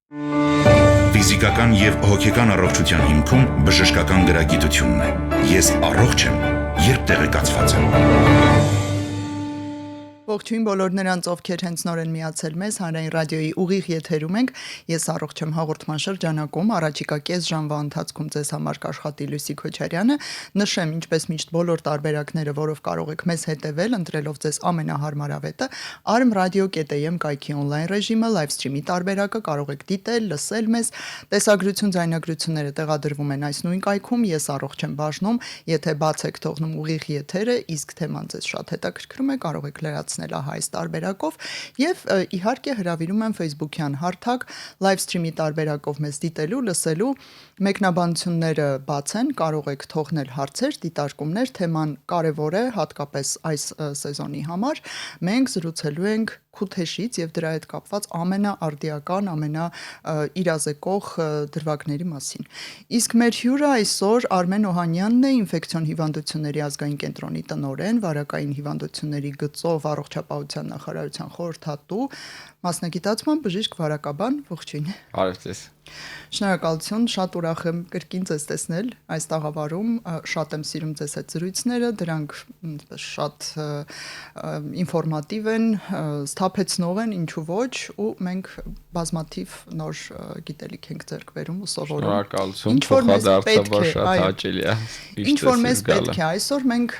Ֆիզիկական եւ հոգեկան առողջության հիմքում բժշկական գրագիտությունն է։ Ես առողջ եմ, երբ տեղեկացված եմ։ Ողջույն բոլոր նրանց, ովքեր հենց նոր են միացել մեզ, Հանրային ռադիոյի ուղիղ եթերում ենք։ Ես առողջ եմ հաղորդման շրջանակում, առաջիկա կես ժամվա ընթացքում ձեզ համար կաշխատի Լուսի Քոչարյանը։ Նշեմ, ինչպես միշտ բոլոր տարբերակները, որով կարող եք մեզ հետևել, ընտրելով ձեզ ամենահարմարավետը, arm.radio.am կայքի on-line ռեժիմը, live stream-ի տարբերակը կարող եք դիտել, լսել մեզ։ Տեսագրություն, ձայնագրությունները տեղադրվում են այս նույն կայքում։ Ես առողջ եմ բաժնում, եթե բաց եք թողնում ուղիղ եթերը, իսկ թեման ձեզ շատ հետաքրքրում է, կարող եք լրացնել այս տարբերակով եւ իհարկե հրավիրում եմ Facebook-յան հարթակ live stream-ի տարբերակով մեզ դիտելու, լսելու, մեկնաբանությունները բաց են, կարող եք թողնել հարցեր, դիտարկումներ, թեման կարևոր է հատկապես այս սեզոնի համար։ Մենք զրուցելու ենք Քութեշից եւ դրա հետ կապված ամենաարդիական, ամենաիրազեկող դրվագների մասին։ Իսկ մեր հյուրը այսօր Արմեն Օհանյանն է, ինֆեկցիոն հիվանդությունների ազգային կենտրոնի տնօրեն, վարակային հիվանդությունների գծով առողջապահության նախարարության խորհրդատու, մասնագիտացման բժիշկ վարակաբան, ողջույն։ Բարև ձեզ։ Շնորհակալություն, շատ ուրախ եմ կրկին ձեզ տեսնել այս տաղավարում, շատ եմ սիրում ձեզ այդ զրույցները, դրանք շատ ինֆորմատիվ են, սթափեցնող են, ինչու ոչ, ու մենք բազմաթիվ նոր գիտելիք ենք ձեռք բերում ու սովորում։ Շնորհակալություն, փոխադարձաբար շատ հաճելի է։ Ինչ որ մեզ պետք է, այսօր մենք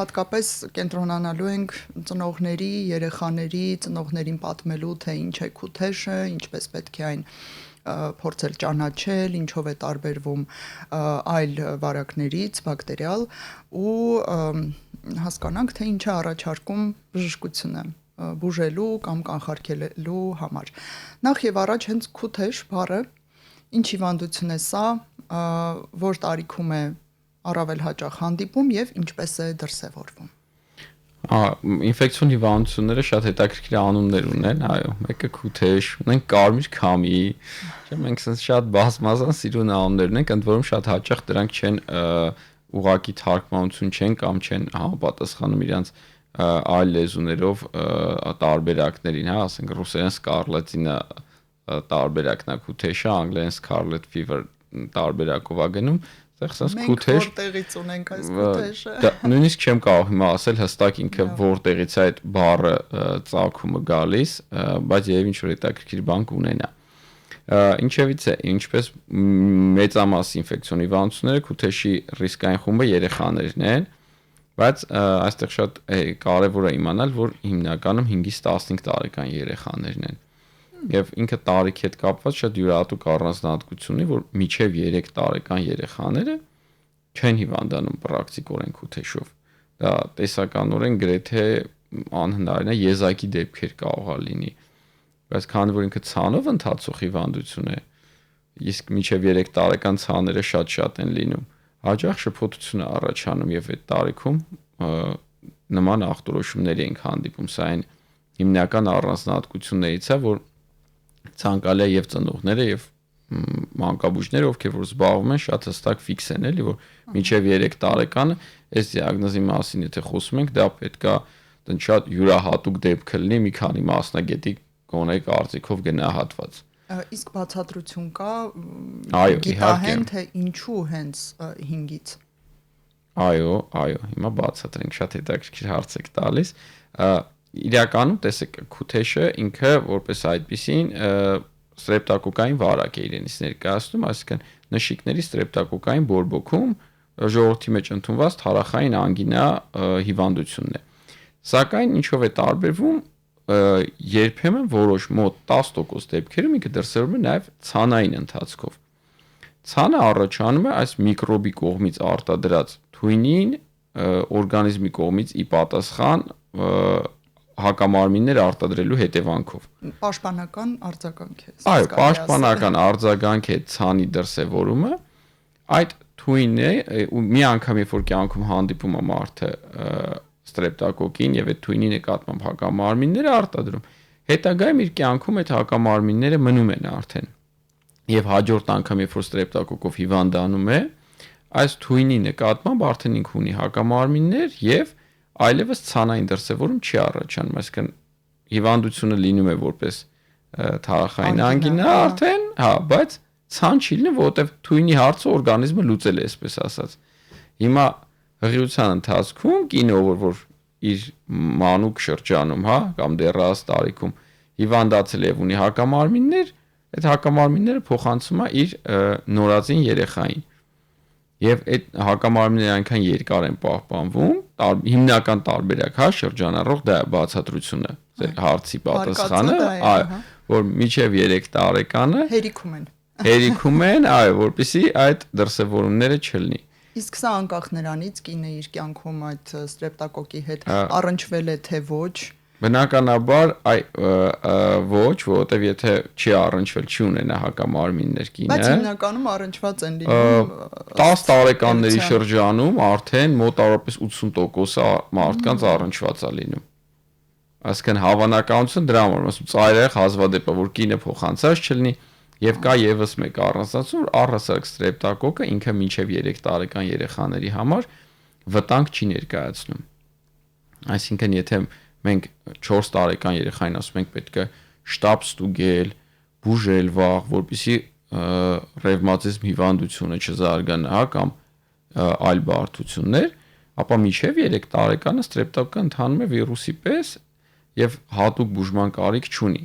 հատկապես կենտրոնանալու ենք ծնողների, երեխաների, ծնողներին պատմելու, թե ինչ է Քութեշը, ինչպես պետք է այն փորձել ճանաչել, ինչով է տարբերվում այլ վարակներից, բակտերիալ ու հասկանանք, թե ինչ է առաջարկում բժշկությունը բուժելու կամ կանխարգելելու համար։ Նախ եւ առաջ հենց Քութեշ բառը ինչ հիվանդություն է սա, որ տարիքում է առավել հաճախ հանդիպում եւ ինչպես է դրսևորվում։ Ինֆեկցիոն հիվանդությունները շատ հետաքրքիր անուններ ունեն, այո, մեկը Քութեշ, ունենք կարմիր քամի, մենք շատ բազմազան սիրուն անուններ ունենք, ընդ որում շատ հաճախ դրանք չեն ուղղակի թարգմանություն չեն կամ չեն համապատասխանում իրանց այլ լեզուներով տարբերակներին, հա, ասենք ռուսերեն Scarlet-ինը տարբերակն է Քութեշը, անգլերեն Scarlet Fever տարբերակով է գնում։ Մենք որտեղից ունենք այս Քութեշը։ Նույնիսկ չեմ կարող հիմա ասել հստակ ինքը որտեղից է այդ բառը ծագումը գալիս, բայց եւ ինչ որ հետաքրքիր բան կունենա։ Ինչևից է, ինչպես մեծամասն ինֆեկցիոն հիվանդությունները Քութեշի ռիսկային խումբը երեխաներն են, բայց այստեղ շատ կարևոր է իմանալ, որ հիմնականում 5-ից 15 տարեկան երեխաներն են։ Եվ ինքը տարիքի հետ կապված շատ յուրահատուկ առանձնահատկություն ունի, որ մինչև 3 տարեկան երեխաները չեն հիվանդանում պրակտիկորեն Քութեշով։ Դա տեսականորեն գրեթե անհնարին է, եզակի դեպքեր կարող է լինի։ Բայց քանի որ ինքը ցանով ընթացող հիվանդություն է, իսկ մինչև 3 տարեկան ցաները շատ են լինում, հաճախ շփոթություն է առաջանում եւ այդ տարիքում նման ախտորոշումների ենք հանդիպում։ Սա այն հիմնական առանձնահատկություններից է, որ ցանկալի է եւ ծնողները եւ մանկաբույժները, ովքեր որ զբաղվում են, շատ հստակ ֆիքս են, էլի, որ մինչեւ 3 տարեկանը այս դիագնոզի մասին եթե խոսում ենք, դա պետքա շատ յուրահատուկ դեպք լինի, մի քանի մասնագետի գոնե կարծիքով գնահատված։ Իսկ բացատրություն կա, գիտահեն թե ինչու հենց 5-ից։ Այո, հիմա բացատրենք, շատ հետաքրքիր հարց եք տալիս։ Իրականում տեսեք Քութեշը ինքը որպես այդպիսին ստրեպտոկոկային վարակ է իրենից ներկայացնում, այսինքն նշիկների ստրեպտոկոկային բորբոքում ժողովրդի մեջ ընդունված թարախային անգինա հիվանդությունն է։ Սակայն ինչով է տարբերվում, երբեմն որոշ մոտ 10% դեպքերում ինքը դրսևորվում է նաև ցանային ընթացքով։ Ցանը առաջանում է այս միկրոբի կողմից արտադրած թույնին օրգանիզմի կողմից ի պատասխան հակամարմիններ արտադրելու հետևանքով։ Պաշտպանական արձագանք է։ Այո, պաշտպանական արձագանք է ցանի դրսևորումը։ Այդ թույնն է ու մի անգամ երբ որ կյանքում հանդիպում է մարդը ստրեպտոկոկին եւ այդ թույնի նկատմամբ հակամարմինները արտադրում, հետագայում իր կյանքում այդ հակամարմինները մնում են արդեն։ Եվ հաջորդ անգամ երբ որ ստրեպտոկոկով հիվանդանում է, այս թույնի նկատմամբ արդեն ինքը ունի հակամարմիններ եւ այլևս ցանային դրսևորում չի առաջանում, այսինքն հիվանդությունը լինում է որպես թարախային անգինա արդեն, հա, բայց ցան չի լինի, որովհետև թույնի հարցը օրգանիզմը լուծել է, այսպես ասած։ Հիմա հղիության ընթացքում կինը, որ իր մանուկ շրջանում, հա, կամ դեռահաս տարիքում հիվանդացել է եւ ունի հակամարմիններ, այդ հակամարմինները փոխանցում է իր նորածին երեխային։ Եվ այդ հակամարմինները այնքան երկար են պահպանվում, հիմնական տարբերակ, հա, շրջանառող դա է բացատրությունը, հարցի պատասխանը, այո, որ մինչև 3 տարեկանը հերիքում են, այո, որպեսզի այդ դրսևորումները չլինի։ Իսկ սա անկախ նրանից կինը իր կյանքում այդ ստրեպտոկոկի հետ առնչվել է թե ոչ։ Բնականաբար ոչ, որովհետև եթե չի առնչվել, չի ունենա հակամարմիններ կինը։ Բայց հիմնականում առնչված են լինում 10 տարեկանների շրջանում արդեն մոտավորապես 80% մարդկանց առնչված է լինում։ Այսինքն հավանականությունը դրա համար ասում ծայրահեղ հազվադեպը, որ կինը փոխանցած չլինի, եւ կա եւս մեկ առանձնացում, որ առհասարակ ստրեպտոկոկը ինքը մինչեւ 3 տարեկան երեխաների համար վտանգ չի ներկայացնում։ Այսինքն եթե մենք 4 տարեկան երեխային ասում ենք պետք է շտապ ստուգել, բուժել վաղ, որպեսզի ռևմատիզմ հիվանդությունը չզարգանա, հա, կամ այլ բարդություններ, ապա մինչև 3 տարեկանը ստրեպտոկոկը ընթանում է վիրուսի պես եւ հատուկ բուժման կարիք չունի։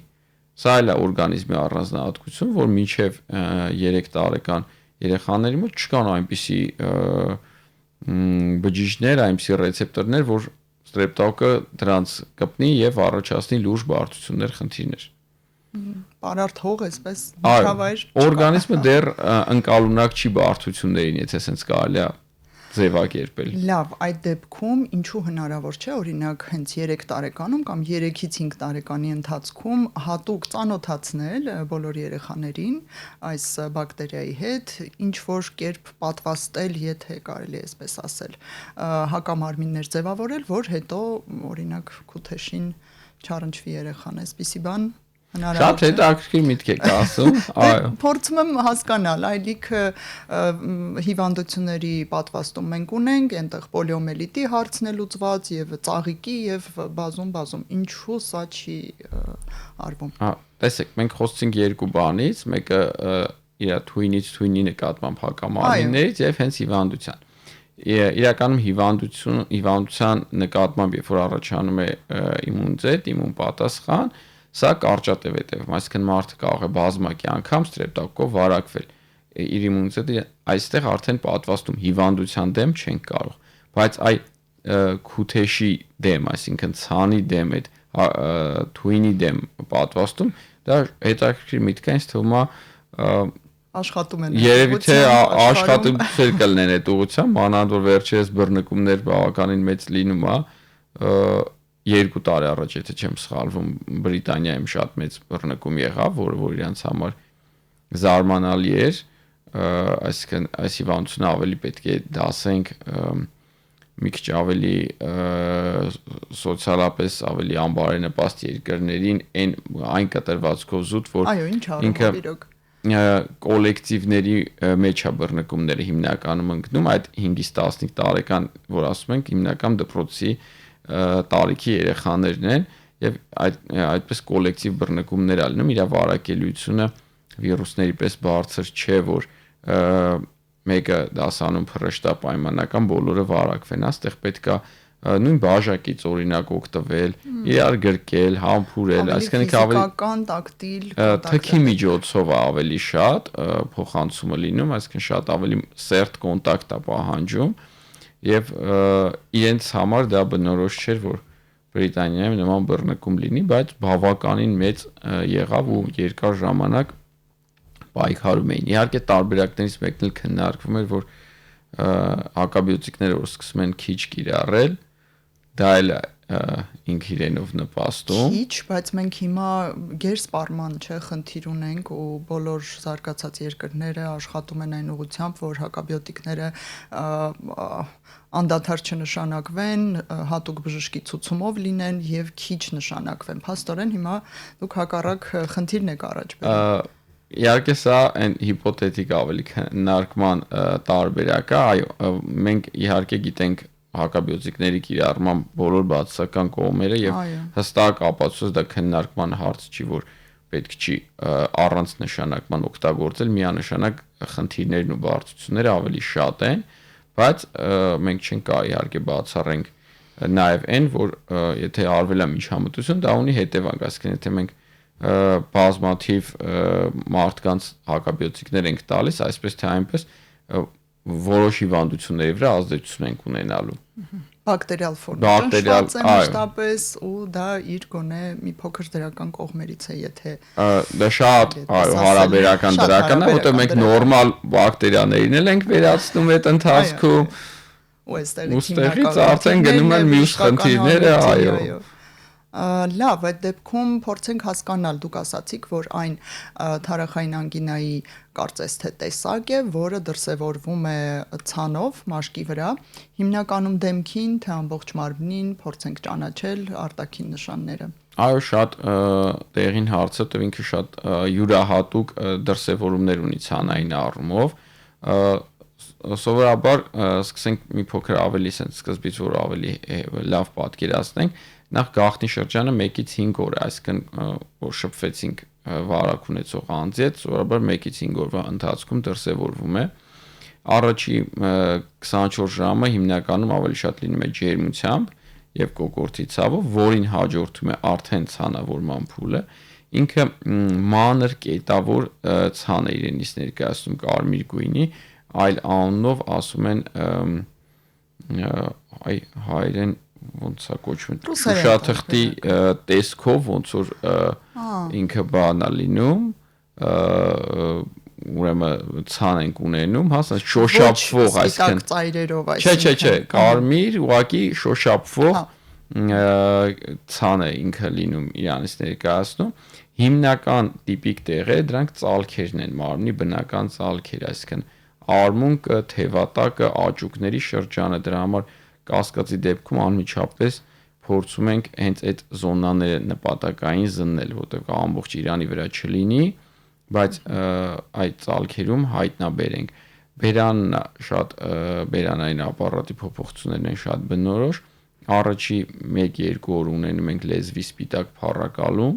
Սա էլ է օրգանիզմի առանձնահատկություն, որ մինչև 3 տարեկան երեխաների մոտ չկան այնպիսի բջիջներ, այնպիսի ռեցեպտորներ, որ ստրեպտոկոկը դրանց կպնի եւ առաջացնի լուրջ բարդություններ, խնդիրներ։ Պարարտ հող էսպես միջավայր։ Օրգանիզմը դեռ ընկալունակ չի բարդություններին, եթե sense կարելի է ձևակերպել։ Լավ, այդ դեպքում ինչու հնարավոր չէ, օրինակ հենց 3 տարեկանում կամ 3-ից 5 տարեկանի ընթացքում հատուկ ծանոթացնել բոլոր երեխաներին այս բակտերիայի հետ, ինչ որ կերպ պատվաստել, եթե կարելի է այսպես ասել, հակամարմիններ ձևավորել, որ հետո օրինակ քութեշին չառնչվի երեխան, այսպիսի բան Շատ հետաքրքիր միտք եք ասում, այո։ Փորձում եմ հասկանալ, այլիքը հիվանդությունների պատվաստում մենք ունենք, այնտեղ պոլիոմելիտի հարցն է լուծված եւ ծաղիկի եւ բազում, ինչու սա չի արվում։ Հա, տեսեք, մենք խոսեցինք երկու բանից, մեկը իր թույնի նկատմամբ հակամարմիններից եւ հենց հիվանդության։ Իրականում հիվանդության նկատմամբ երբ որ առաջանում է իմունիտետ, իմուն պատասխան, սա կարճատև է տևում, այսինքն մարդը կարող է բազմակի անգամ ստրեպտոկոկով վարակվել։ Իր իմունիտետը այստեղ արդեն պատվաստում հիվանդության դեմ չենք կարող, բայց քութեշի դեմ, այսինքն ցանի դեմ, այդ թույնի դեմ պատվաստում, դա հետաքրքիր միտք է, ինձ թվում է աշխատում են։ Երևի թե աշխատություններ կլինեն այդ ուղղությամբ, մանավանդ որ վերջերս բռնկումներ բավականին մեծ լինում է, 2 տարի առաջ, եթե չեմ սխալվում, Բրիտանիայում շատ մեծ բռնկում եղավ, որ իրանց համար զարմանալի էր, այսինքն այս հիվանդությունը ավելի պետք է դասենք մի քիչ ավելի սոցիալապես ավելի անբարենպաստ երկրներին այն կտրվածքով զուտ, որ ինքը կոլեկտիվների մեջ է բռնկումները հիմնականում ընկնում, այդ 5-ից 15 տարեկան, որ ասում ենք, հիմնական դպրոցի տարիքի երեխաներն են եւ այդպես կոլեկտիվ բռնկումներ ալնում, իր վարակելիությունը վիրուսների պես բարձր չէ, որ մեկը դասանում փռշտա պայմանական բոլորը վարակվեն, այստեղ պետքա նույն բաժակից օրինակ օգտվել, իրար գրկել, համբուրել, այսինքն ֆիզիկական, տակտիլ, թքի միջոցով ավելի շատ փոխանցումը լինում, այսինքն շատ ավելի սերտ կոնտակտ է պահանջում եւ իրենց համար դա բնորոշ չէր, որ Բրիտանիայում նման բռնկում լինի, բայց բավականին մեծ եղավ ու երկար ժամանակ պայքարում էին։ Իհարկե տարբերակներից մեկն էլ քննարկվում էր, որ հակաբիոտիկները որ սկսում են քիչ կիրառել, դա էլ ինքը իրենով նպաստում։ Քիչ, բայց մենք հիմա գերսպառման խնդիր ունենք ու բոլոր զարգացած երկրները աշխատում են այն ուղղությամբ, որ հակաբիոտիկները անդադար չնշանակվեն, հատուկ բժշկի ցուցումով լինեն եւ քիչ նշանակվեն։ Փաստորեն հիմա դուք հակառակ խնդիրն եք առաջ բերում։ Իհարկե սա այն հիպոթետիկ ավելի քննարկման տարբերակ է, այո, մենք իհարկե գիտենք հակաբիոտիկների կիրառման բոլոր բացասական կողմերը եւ հստակ ապացույց դա քննարկման հարց չի, որ պետք չի առանց նշանակման օգտագործել, միանշանակ խնդիրներն ու բարդությունները ավելի շատ են, բայց մենք չենք կարող իհարկե բացառենք նաև այն, որ եթե արվել է միջամտություն, դա ունի հետևանք, այսինքն եթե մենք բազմաթիվ մարդկանց հակաբիոտիկներ ենք տալիս, այսպես թե այնպես որոշ հիվանդությունների վրա ազդեցություն ենք ունենալու։ Բակտերիալ ֆորմայով մշտապես ու դա իր գոնե մի փոքր դրական կողմերից է, եթե դա շատ հարաբերական դրական է, որտեղ մենք նորմալ բակտերիաներին էլ ենք վերացնում այդ ընթացքում ու այստեղից արդեն գնում են մյուս խնդիրները, այո։ Լավ, այդ դեպքում փորձենք հասկանալ, դուք ասացիք, որ այն թարախային անգինայի կարծես թե տեսակ է, որը դրսևորվում է ցանով մաշկի վրա, հիմնականում դեմքին, թե ամբողջ մարմնին, փորձենք ճանաչել արտաքին նշանները։ Այո, շատ տեղին հարցը, ինքը շատ յուրահատուկ դրսևորումներ ունի ցանային առումով։ Սովորաբար սկսենք մի փոքր ավելի սկզբից, որ ավելի լավ պատկերացնենք։ Նախ գաղտնի շրջանը 1-ից 5 օր է, այսինքն որ շփվեցինք վարակ ունեցող անձի հետ, սովորաբար 1-ից 5 օրվա ընթացքում դրսևորվում է։ Առաջի 24 ժամը հիմնականում ավելի շատ լինում է ջերմությամբ եւ կոկորդի ցավով, որին հաջորդում է արդեն ցանավորման փուլը։ Ինքը մանր կետավոր ցան է իրենից ներկայացնում կարմիր գույնի, այլ անունով ասում են հայերեն ոնց է կոչվում, շուշաթղթի տեսքով ոնց որ ինքը բանա լինում, ուրեմն ցան ենք ունենում, հասած շոշափվող, այսինքն ծայրերով, չէ, կարմիր, ուղղակի շոշափվող ցան է ինքը լինում իրանից ներկայացնում։ Հիմնական տիպիկ տեղերը դրանք ծալքերն են, մարմնի բնական ծալքեր, այսինքն արմունկը, թևատակը, աճուկների շրջանը, դրա համար կասկածի դեպքում անմիջապես փորձում ենք հենց այդ զոնաները նպատակային զննել, որտեղ ամբողջ Իրանի վրա չլինի, բայց այդ ծալքերում հայտնաբերենք։ Բերանն շատ բերանային ապարատի փոփոխություններն են շատ բնորոշ։ Առաջի 1-2 օր ունենում ենք լեզվի սպիտակ փառակալում,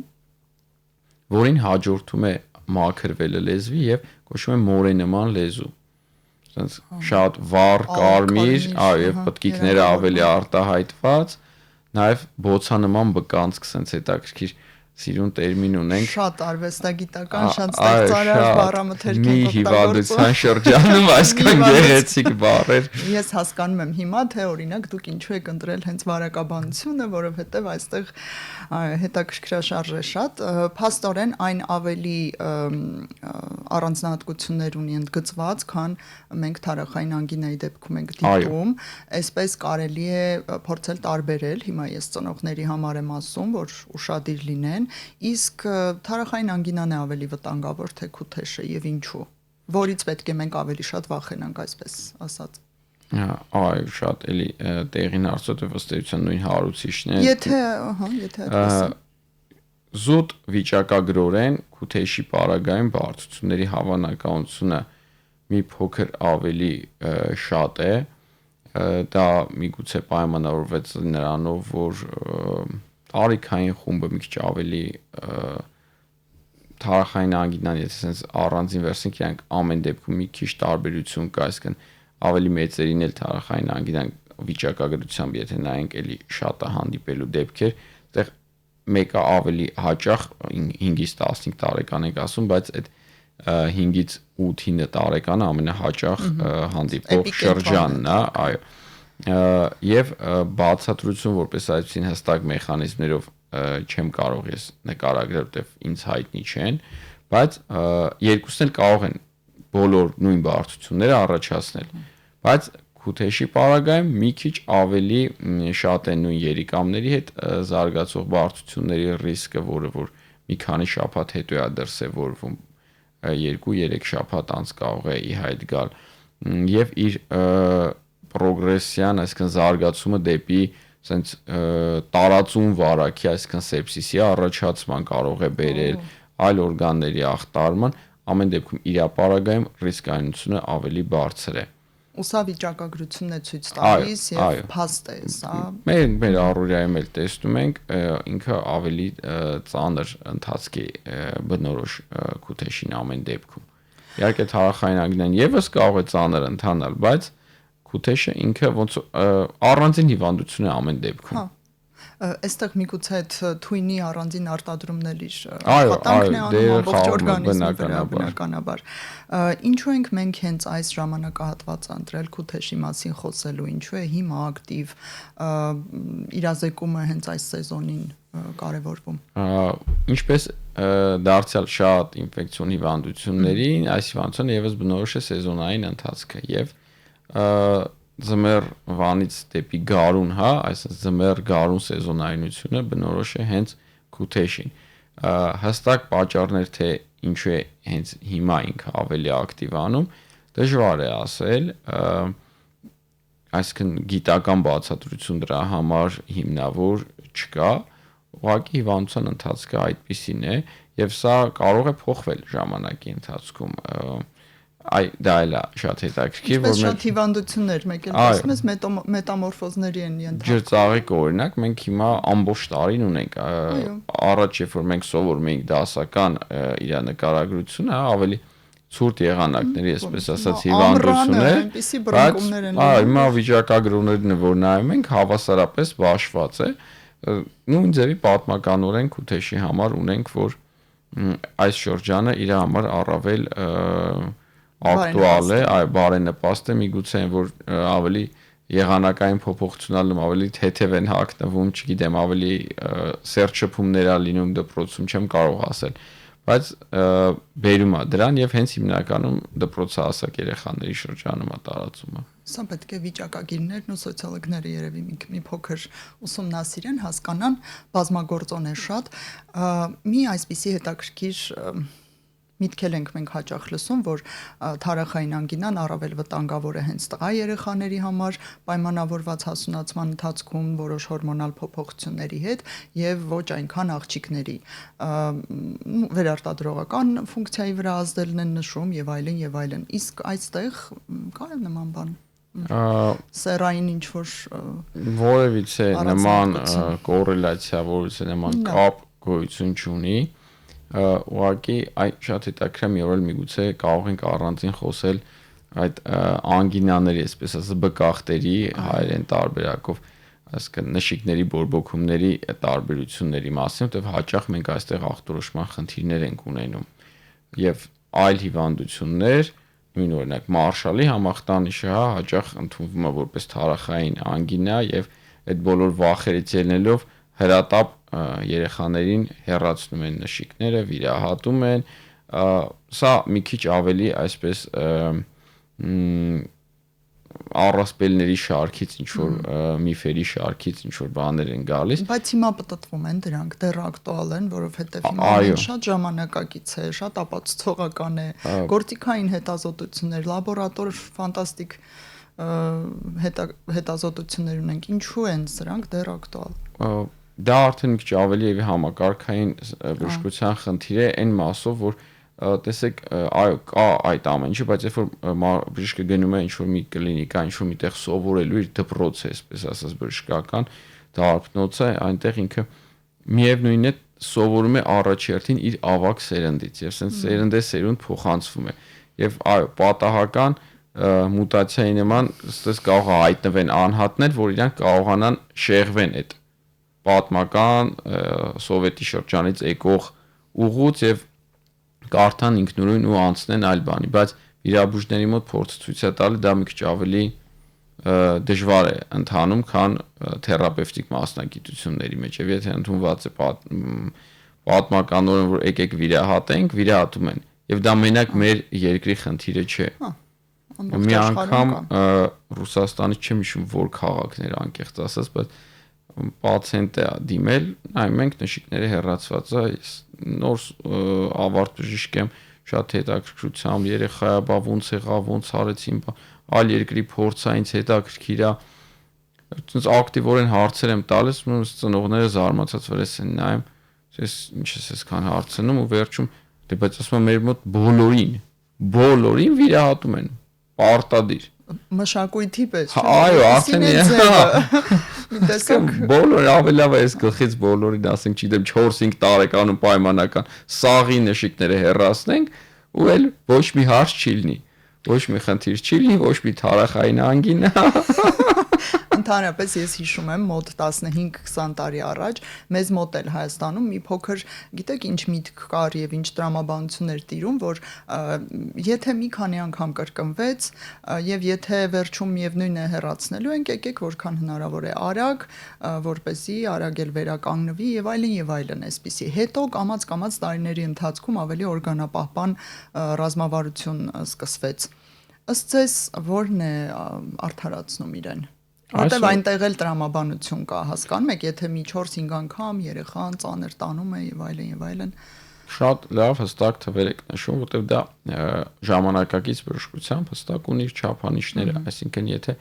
որին հաջորդում է մաքրվելը լեզվի եւ կոչվում է մորենման լեզու։ Այսինքն շատ վառ, կարմիր, այո, եւ պտկիկները ավելի արտահայտված, նաեւ բոցանման բկանցք, sense հետաքրքիր սիրուն տերմին ունենք։ Շատ արվեստագիտական, շատ ստեղծարար բառամթերք են օգտագործում։ Մի հիվանդության շրջանում այսքան գեղեցիկ բառեր։ Ես հասկանում եմ հիմա, թե օրինակ դուք ինչու եք ընտրել հենց վարակաբանությունը, որովհետև այստեղ հետաքրքրաշարժ է շատ։ Փաստորեն այն ավելի առանձնահատկություններ ունի ընդգծված, քան մենք թարախային անգինայի դեպքում ենք դիտում։ Այսպես կարելի է փորձել տարբերել։ Հիմա ես ծնողների համար եմ ասում, որ ուշադիր լինեն, իսկ թարախային անգինան է ավելի վտանգավոր, թե քութեշը եւ ինչու։ Որից պետք է մենք ավելի շատ վախենանք, այսպես ասած։ Այո, շատ էլի տեղին հարցոտ է վստահության նույն հարուցիչն է։ Եթե այդպես զուտ վիճակագրորեն քութեշի պարագայում բարդությունների հավանականությունը մի փոքր ավելի շատ է, դա միգուցե պայմանավորվեց նրանով, որ տարիքային խումբը մի քիչ ավելի թարախային անգինան, եթե sense առանձին վերցնենք, իրանք ամեն դեպքում մի քիչ տարբերություն կա, այսինքն ավելի մեծերին էլ թարախային անգինան վիճակագրությամբ, եթե նայենք, էլի շատ է հանդիպելու դեպքեր, այդտեղ մեկը ավելի հաճախ 5-ից 15 տարեկան ենք ասում, բայց այդ 5-ից 8-9 տարեկանը ամենահաճախ հանդիպող շրջանն է, այո։ Եվ բացատրություն որպես այսպիսին հստակ մեխանիզմներով չեմ կարող ես նկարագրել, որտեվ ինձ հայտնի չեն, բայց երկուսն էլ կարող են բոլոր նույն բարդությունները առաջացնել, բայց քութեշի պարագայում մի քիչ ավելի շատ են նույն երիկամների հետ զարգացող բարդությունների ռիսկը, որը որ մի քանի շաբաթ հետո է դրսևորվում, 2-3 շաբաթ անց կարող է ի հայտ գալ եւ իր պրոգրեսիան, այսինքն զարգացումը դեպի sense տարածուն վարակի, այսինքն սեպսիսի առաջացման կարող է բերել, այլ օրգանների ախտարման, ամեն դեպքում իր ապարագայում ռիսկայնությունը ավելի բարձր է։ Ու սա վիճակագրությունն է ցույց տալիս եւ փաստ է սա։ Մեր առօրյայում էլ տեսնում ենք ինքը ավելի ծանր ընթացք է բնորոշ Քութեշին ամեն դեպքում։ Իհարկե թարախային անգինան եւս կարող է ծանր ընթանալ, բայց Քութեշը ինքը ոնց առանձին հիվանդություն է ամեն դեպքում։ Այստեղ միգուցե այդ թույնի առանձին արտադրումն իր աշխատանքն է անում ամբողջ օրգանիզմի վրա բնականաբար։ Ինչու ենք մենք հենց այս ժամանակահատվածը ընտրել Քութեշի մասին խոսելու, ինչու է հիմա ակտիվ իրազեկումը հենց այս սեզոնին կարևորվում։ Ինչպես դարձյալ շատ ինֆեկցիոն հիվանդություններին, այս հիվանդությունը եւս բնորոշ է սեզոնային ընթացքը եւ ձմեռ վանից դեպի գարուն, հա, այսինքն ձմեռ գարուն սեզոնայնությունը բնորոշ է հենց Քութեշին։ Հստակ պատճառներ թե ինչու է հենց հիմա ինքը ավելի ակտիվ անում, դժվար է ասել, այսինքն գիտական բացատրություն դրա համար հիմնավոր չկա, ուղղակի հիվանդության ընթացքը այդպիսին է եւ սա կարող է փոխվել ժամանակի ընթացքում։ Դա էլ է շատ հետաքրքիր, որ շատ հիվանդություններ մեկ էլ ասում ես մետամորֆոզների են ենթարկվում։ Ջրծաղիկ օրինակ մենք հիմա ամբողջ տարին ունենք, առաջ երբ որ մենք սովորում էինք դասական իր նկարագրությունը, ավելի ցուրտ եղանակների, այսպես ասած, հիվանդություններ, բայց հիմա վիճակագրողներն որ նայում ենք, հավասարապես բաշխված է։ Նույն ձևի պատմականորեն Քութեշի համար ունենք, որ այս շրջանը իր համար առավել ակտուալ է, բարենպաստ է, միգուցե որ ավելի եղանակային փոփոխություններում ավելի թեթև են հագնվում, չգիտեմ, ավելի սերտ շփումներ ա լինում դպրոցում, չեմ կարող ասել, բայց բերում է դրան եւ հենց հիմնականում դպրոցահասակ երեխաների շրջանում է տարածումը։ Սա պետք է վիճակագիրներն ու սոցիոլոգները երևի մի փոքր ուսումնասիրեն, հասկանան, բազմագործոն է շատ։ Մի այսպիսի հետաքրքիր միտքել ենք մենք հաճախ լսում, որ թարախային անգինան առավել վտանգավոր է հենց տղա երեխաների համար, պայմանավորված հասունացման ընթացքում որոշ հորմոնալ փոփոխությունների հետ եւ ոչ այնքան աղջիկների վերարտադրողական ֆունկցիայի վրա ազդելն են նշում եւ այլն եւ այլն։ Իսկ այստեղ կա նման բան։ Սերային ինչ որ որևիցե նման կոռելացիա, որևիցե նման կապ գոյություն չունի։ Ուղղակի այդ շատ հետաքրքիր մի օր միգուցե կարող ենք առանձին խոսել այդ անգինաների, այսպես ասած, բկախտերի հայերեն տարբերակով, այսինքն նշիկների բորբոքումների տարբերությունների մասին, որտեղ հաճախ մենք այստեղ ախտորոշման խնդիրներ ենք ունենում եւ այլ հիվանդություններ, նույն օրինակ մարշալի համախտանիշը հաճախ ընդունվում է որպես թարախային անգինա եւ այդ բոլոր վախերից ելնելով հրատապ երեխաներին հեռացնում են նշիկները, վիրահատում են, սա մի քիչ ավելի այսպես առասպելների շարքից ինչ որ միֆերի շարքից ինչ որ բաներ են գալիս, բայց հիմա պատտվում են դրանք, դեռ ակտուալ են, որովհետեւ հիմա շատ ժամանակակից է, շատ ապացուցողական է, գործիքային հետազոտություններ, լաբորատոր ֆանտաստիկ հետազոտություններ ունենք, ինչու են սրանք դեռ ակտուալ։ Դա արդեն մի քիչ ավելի եւ համակարգային բժշկության խնդիր է այն մասով, որ տեսեք, այո, կա այդ ամեն ինչը, բայց երբ որ բժիշկը գնում է ինչ որ մի կլինիկա, ինչ որ միտեղ սովորելու իր դպրոց է, այսպես ասած, բժշկական դարբնոց է, այնտեղ ինքը միևնույնն է սովորում է առաջերտին իր ավակ սերնդից եւ ասենց սերնդե-սերունդ փոխանցվում է։ Եվ այո, պատահական մուտացիայի նման ստես կարող է հայտնվեն անհատներ, որ իրանք կարողանան շեղվեն այդ պատմական սովետի շրջանից եկող ուղուց եւ կարթան ինքնուրույն ու անցնեն այլ բանի, բայց վիրաբույժների մոտ փորձ ցույց է տալի դա մի քիչ ավելի դժվար է ընթանում, քան թերապևտիկ մասնագիտությունների մեջ եւ եթե ընդունված է պատմականորեն որ եկեք վիրահատենք, վիրահատում են եւ դա մենակ մեր երկրի խնդիրը չէ։ Մի անգամ Ռուսաստանից չեմ հիշում որ քաղաքներ անկեղծ ասած, բայց պացիենտ է դիմել, նայում ենք նշիկները հեռացված է, ես նոր ավարտ բժիշկ եմ, շատ հետաքրքրությամբ երեխայա, բա ոնց եղավ, ոնց արեցին, այլ երկրի փորձա ինձ հետաքրքիր է, այնպես ակտիվորեն հարցեր եմ տալիս, ծնողները զարմացած վրես են նայում, ես ինչ ես այսքան հարցնում ու վերջում, դե բայց ասում եմ մեր մոտ բոլորին վիրահատում են, պարտադիր։ մշակույթի պես, այո, արդեն մի տեսակ բոլոր ավելավ է այս գլխից բոլորին ասենք, չգիտեմ 4-5 տարեկանում պայմանական սաղի նշիկները հեռացնենք ու էլ ոչ մի հարց չի լինի, ոչ մի խնդիր չի լինի, ոչ մի թարախային անգինա։ Ընդհանրապես ես հիշում եմ մոտ 15-20 տարի առաջ մեզ մոտ էլ Հայաստանում մի փոքր, գիտեք, ինչ միտք կար եւ ինչ տրամաբանություններ տիրում, որ եթե մի քանի անգամ կրկնվեց եւ եթե վերջում միևնույն է հեռացնելու ենք, եկեք որքան հնարավոր է արագ, որպեսզի արագ էլ վերականգնվի եւ այլն, այսպիսի։ Հետո կամաց տարիների ընթացքում ավելի օրգանապահպան ռազմավարություն սկսվեց։ Ըստ ձեզ ո՞րն է արդարացնում իրեն։ Որտեւ այնտեղ էլ տրամաբանություն կա, հասկանում եք, եթե մի 4-5 անգամ երեխան ծանր տանում է եւ այլն։ Շատ լավ հստակ թվեր եք նշում, որտեվ դա ժամանակակից բժշկությամբ հստակ ունի իր չափանիշները, այսինքն եթե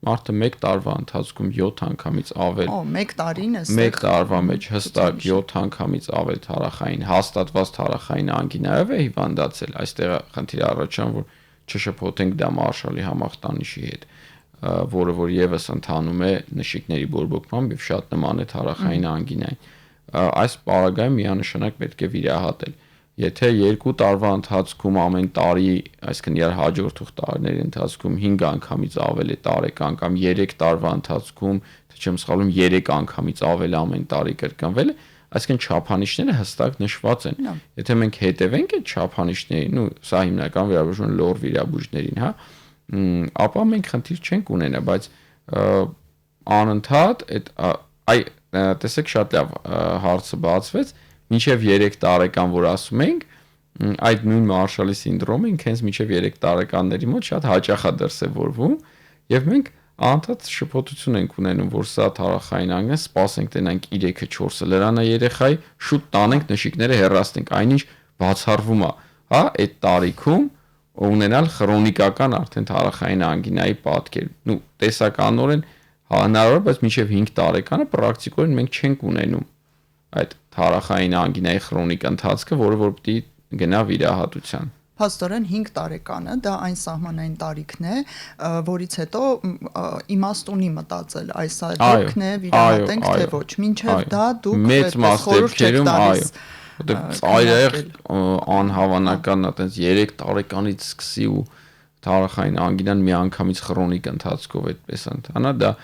մարդը 1 տարվա ընթացքում 7 անգամից ավել 1 տարին է 1 տարվա մեջ հստակ 7 անգամից ավել թարախային հաստատված թարախային անգինայով է հիվանդացել, այստեղ խնդիրը առաջանում, որ չշփոթենք դա Մարշալի համախտանիշի հետ, որը որ եւս ընթանում է նշիկների բորբոքմամբ եւ շատ նման է թարախային անգինային։ Այս պարագայում միանշանակ պետք է վիրահատել։ Եթե 2 տարվա ընթացքում ամեն տարի, այսինքն իր հաջորդող տարիների ընթացքում 5 անգամից ավել է տարեկան կամ 3 տարվա ընթացքում, թե չեմ սխալվում, 3 անգամից ավել ամեն տարի կրկնվել է, այսինքն չափանիշները հստակ նշված են։ Եթե մենք հետևենք այդ չափանիշներին, ու սա հիմնական վերաբերում է լոր վիրաբույժներին, հա, ապա մենք խնդիր չենք ունենա, բայց անընդհատ այդ տեսեք շատ լավ հարցը բացվեց, մինչև 3 տարեկան որ ասում ենք, այդ նույն Մարշալի սինդրոմը ինքնից մինչև 3 տարեկանների մոտ շատ հաճախ է դրսևորվում, եւ մենք անընդհատ շփոթություն ենք ունենում, որ սա թարախային անգին, սպասենք տենանք 3-ը 4-ը լրանա երեխայի, շուտ տանենք նշիկները հեռացնենք, այնինչ բացառվում է, հա, այդ տարիքում ունենալ քրոնիկական արդեն թարախային անգինայի պատկեր։ Նու տեսականորեն հնարավոր է, բայց մինչև 5 տարեկանը պրակտիկորեն մենք չենք ունենում այդ թարախային անգինայի քրոնիկ ընթացքը, որը որ պիտի գնա վիրահատության։ Փաստորեն 5 տարեկանը դա այն սահմանային տարիքն է, որից հետո իմաստ ունի մտածել, այս դեպքն է վիրահատենք թե ոչ։ Մինչև դա դուք մեծ մաս դեպքերում այո, որտեղ այրեղ անհավանական այտենց 3 տարեկանից սկսի ու թարախային անգինան մի անգամից քրոնիկ ընթացքով այդպես ընթանա, դա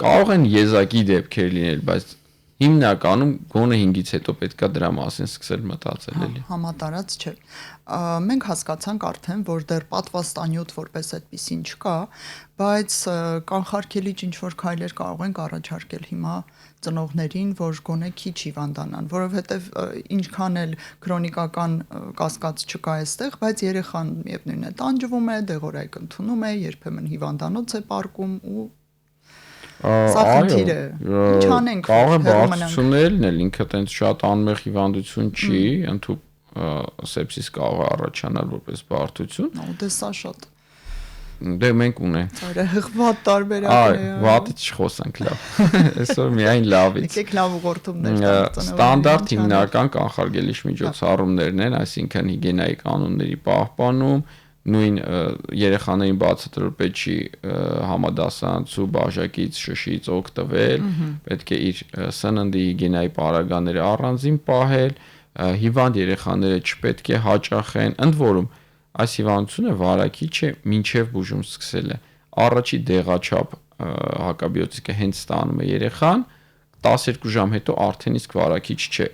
կարող են եզակի դեպքեր լինել, բայց հիմնականում գոնե 5-ից հետո պետքա դրա մասին սկսել մտածել էլի։ Համատարած չէ։ Մենք հասկացանք արդեն, որ դեռ պատվաստանյութ որպես այդպեսին չկա, բայց կանխարգելիչ ինչ-որ քայլեր կարող ենք առաջարկել հիմա ծնողներին, որ գոնե քիչ հիվանդանան, որովհետև ինչքան էլ քրոնիկական կասկած չկա այստեղ, բայց երեխան միևնույն է տանջվում է, դեղորայք ընդունում է, երբեմն հիվանդանոց է պարկում ու սա խնդիր է։ Ինչ անենք։ Կարող է բարդություններ լինել, ինքը տենց շատ անմեղ հիվանդություն չի, ընդհանուր սեպսիս կարող է առաջանալ որպես բարդություն։ Դե սա շատ։ Դե մենք ունենք։ Հղված տարբերակներ։ Այո, վատից չխոսանք լավ։ Այսօր միայն լավից։ Եկեք լավ ուղղորդումներ տանք։ Ստանդարտ հիմնական կանխարգելիչ միջոցառումներն են, այսինքն հիգիենայի կանոնների պահպանում, նույն երեխաներին բացատրել պետք չի համադասանցու բաժակից շշից օգտվել, պետք է իր սննդի հիգիենայի պարագաները առանձին պահել, հիվանդ երեխաները չպետք է հաճախեն, ընդ որում այս հիվանդությունը վարակիչ է մինչև բուժում սկսելը։ Առաջի դեղաչափ հակաբիոտիկը հենց ստանում է երեխան, 12 ժամ հետո արդեն իսկ վարակիչ չէ։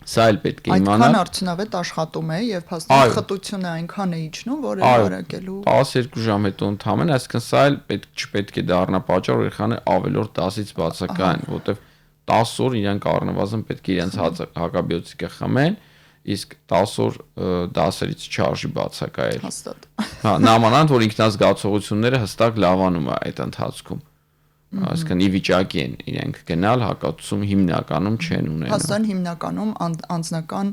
Սա էլ պետք է իմանալ։ Այդքան արդյունավետ աշխատում է եւ փաստորեն խտությունը այնքան է իջնում, որ վարակելու 12 ժամ հետո ընդհանրեն, այսինքն սա էլ չպետք է դառնա պատճառ, որ երեխան ավելորդ 10-ից բացակայեն, որտեվ 10 օր իրանք առնվազն պետք է իրենց հակաբիոտիկը խմեն, իսկ 10 օր 10-ից չարժի բացակայել։ Հաստատ։ Հա, նամանանդ որ ինքնազգացողությունները հստակ լավանում է այդ ընթացքում։ Այսինքն ի վիճակի են իրենք գնալ, հակատուցում հիմնականում չեն ունենում։ Հաստատ հիմնականում անձնական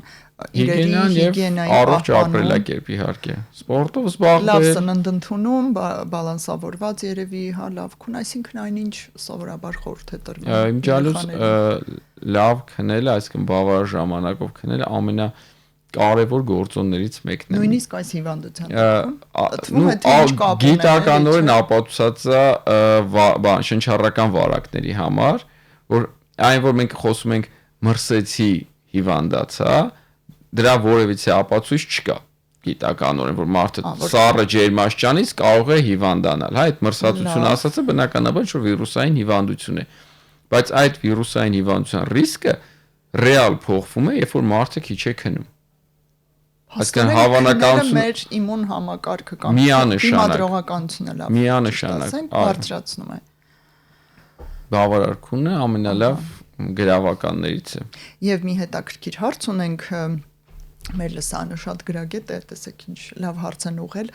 իրերի հիգիենայի առողջ ապրելակերպ իհարկե։ Սպորտով զբաղվել։ Լավ սնունդ ընդունում, բալանսավորված երևի, հա, լավ քուն, այսինքն այնինչ սովորաբար խորհուրդ է տրվում։ Իմջալուց լավ քնելը, այսինքն բավարար ժամանակով քնելը կարևոր գործոններից մեկն է։ Նույնիսկ այս հիվանդության գիտականորեն ապացուցած է շնչառական վարակների համար, որ այն որ մենք խոսում ենք մրսեցի հիվանդացա, դրա որևիցե ապացույց չկա գիտականորեն, որ մարդը սառը ջերմաշճանից կարող է հիվանդանալ, հա, այդ մրսածությունը ասածը բնականաբար որ վիրուսային հիվանդություն է, բայց այդ վիրուսային հիվանդության ռիսկը ռեալ փոխվում է, երբ որ մարդը քիչ է քնում։ Այսինքն հավանականություն մեր իմուն համակարգը կամ դիմադրողականությունը լավ միանշանակ բարձրացնում է։ Բավարարությունը ամենալավ գրավականներից է։ Եվ մի հետաքրքիր հարց ունենք մեր լսանը շատ գրագետ է, տեսեք ինչ լավ հարց են ուղղել։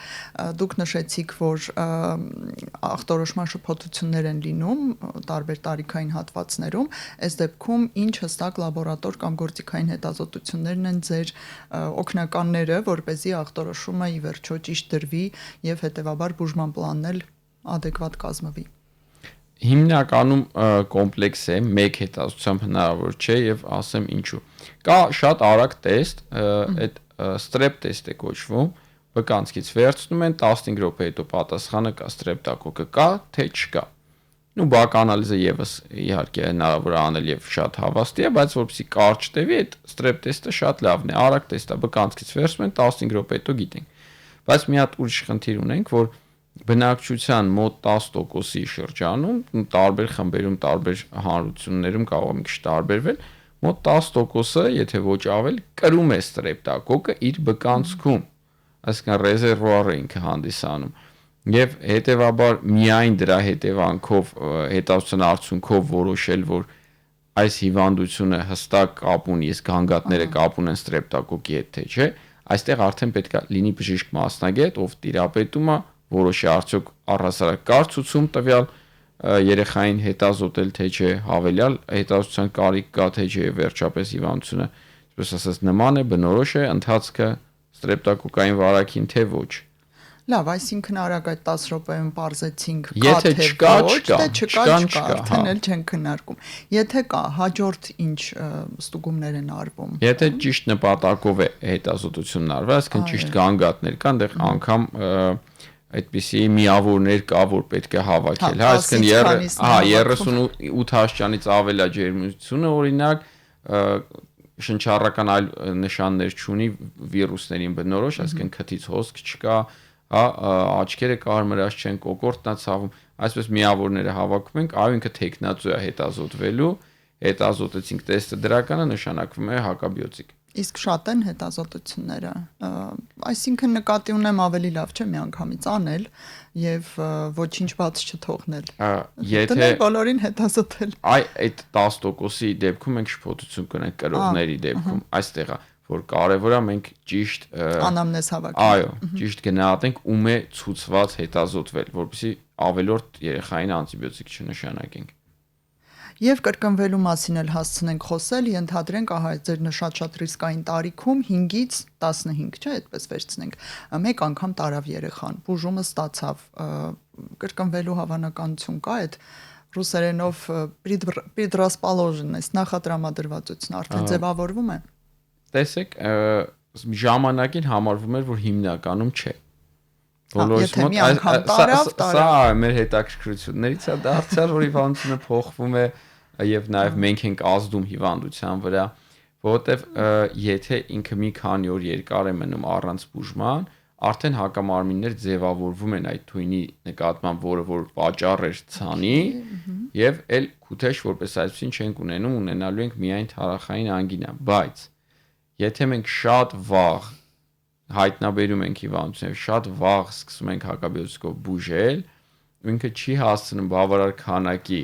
Դուք նշեցիք, որ ախտորոշման շփոթություններ են լինում տարբեր տարիքային հատվածներում, այս դեպքում ինչ հստակ լաբորատոր կամ գործիքային հետազոտություններն են ձեր օգնականները, որպեսզի ախտորոշումը ի վերջո ճիշտ դրվի եւ հետեւաբար բուժման պլանն էլ adekvat կազմվի։ Հիմնականում կոմպլեքս է, մեկ հետազոտությամբ հնարավոր չէ եւ ասեմ ինչու։ Կա շատ արագ տեստ, այդ strep test է կոչվում, վկանցքից վերցնում են 15 րոպե հետո պատասխանը կա streptococca կա, թե չկա։ Ու բակ անալիզը եւս իհարկե հնարավոր է անել եւ շատ հավաստի է, բայց որպեսզի կարճ տևի, այդ strep test-ը շատ լավն է, արագ տեստ է, վկանցքից վերցնում են 15 րոպե հետո գիտենք։ Բայց մի հատ ուրիշ խնդիր ունենք, որ բնակչության մոտ 10%-ի շրջանում տարբեր խմբերում, տարբեր հանրություններում կարող է մի քիչ տարբերվել, մոտ 10%-ը, եթե ոչ ավել, կրում է streptococca իր բկանցքում, այսինքն ռեզերվուար է ինքը հանդիսանում։ Եվ հետեւաբար միայն դրա հետևանքով հետազոտության արդյունքով որոշել, որ այս հիվանդությունը հստակ կապ ունի, իսկ գանգատները կապ ունեն streptococca-ի հետ թե չէ, այստեղ արդեն պետք է լինի բժիշկ մասնագետ, ով տիրապետում է որոշի արդյոք առհասարակ կար ցուցում տվյալ երեխային հետազոտել թե չէ, հավելյալ հետազոտության կարիք կա թե չէ, վերջապես հիվանդությունը, ինչպես ասած, նման է, բնորոշ է, ընթացքը streptococca-ին վարակին թե ոչ։ Լավ, այսինքն արագ այդ 10 րոպեում parzեցինք կա եթե թե չկա, ոչ, չկա, թե չկա, հա։ էլ չեն քննարկում։ Եթե կա, հաջորդ ինչ ստուգումներ են արվում։ Եթե ճիշտ նպատակով է հետազոտությունն արվել, այսինքն ճիշտ գանգատներ կան, դեռ անգամ այդպիսի միավորներ կա, որ պետք է հավաքել, հա, այսինքն 38 աստիճանից ավել է ջերմությունը, օրինակ, շնչառական այլ նշաններ չունի վիրուսներին բնորոշ, այսինքն քթից հոսք չկա, հա, աչքերը կարմրած չեն, կոկորդն է ցավում, այսպես միավորները հավաքում ենք, այո, ինքը տեխնացու է հետազոտվելու, հետազոտեցինք տեստը դրականը նշանակվում է հակաբիոտիկ։ Իսկ շատ են հետազոտությունները, այսինքն նկատի ունեմ ավելի լավ չէ միանգամից անել եւ ոչինչ բաց չթողնել։ Եթե բոլորին հետազոտել։ Այդ 10%-ի դեպքում մենք շփոթություն կունենք կրողների դեպքում, այստեղ է, որ կարևոր է մենք ճիշտ անամնեզ հավաքենք։ Այո, ճիշտ գնահատենք ում է ցուցված հետազոտվել, որպեսզի ավելորդ երեխային անտիբիոտիկ չնշանակենք։ Եվ կրկնվելու մասին էլ հասցնենք խոսել, ենթադրենք, ահա ձեր նշած շատ ռիսկային տարիքում 5-ից 15, չէ, այդպես վերցնենք, մեկ անգամ տարավ երեխան, բուժումը ստացավ, կրկնվելու հավանականություն կա այդ ռուսերենով предрасположенность, նախատրամադրվածություն արդեն ձևավորվում է։ Տեսեք, ժամանակին համարվում էր, որ հիմնականում չէ։ Եթե մի անգամ տարավ, սա մեր հետաքրքրություններից է դարձյալ, որ հիվանդությունը փոխվում է եւ նաեւ մենք ենք ազդում հիվանդության վրա, որովհետեւ եթե ինքը մի քանի օր երկար է մնում առանց բուժման, արդեն հակամարմիններ ձևավորվում են այդ թույնի նկատմամբ, որը որ պատճառ էր ցանի, եւ այլ քութեշ որպես այսպեսին չենք ունենում, ունենալու ենք միայն թարախային անգինա, բայց եթե մենք շատ վաղ հայտնաբերում ենք հիվանդությունը, շատ վաղ սկսում ենք հակաբիոտիկով բուժել, ինքը չի հասցնում բավարար քանակի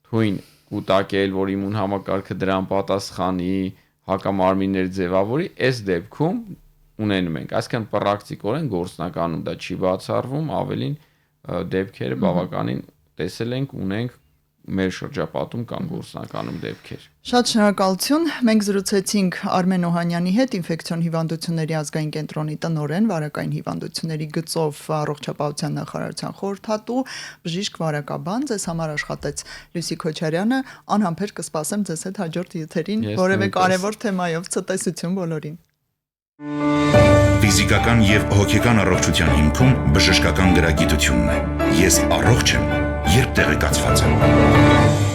թույն կուտակել, որ իմուն համակարգը դրան պատասխանի, հակամարմիններ ձևավորի, այս դեպքում ունենում ենք, այսինքն պրակտիկորեն գործնականում դա չի բացառվում, ավելին դեպքերը բավականին տեսել ենք, ունենք մեր շրջապատում կան գործնականում դեպքեր։ Շատ շնորհակալություն։ Մենք զրուցեցինք Արմեն Օհանյանի հետ, ինֆեկցիոն հիվանդությունների ազգային կենտրոնի տնօրեն, վարակային հիվանդությունների գծով առողջապահության նախարարության խորհրդատու, բժիշկ վարակաբան, ձեզ համար աշխատեց Լուսի Քոչարյանը, անհամբեր կսպասեմ ձեզ հետ հաջորդ եթերին, որևէ կարևոր թեմայով ցտեսություն բոլորին։ Ֆիզիկական եւ հոգեկան առողջության հիմքում բժշկական գրագիտությունն է։ Ես առողջ եմ, երբ տեղեկացված եմ։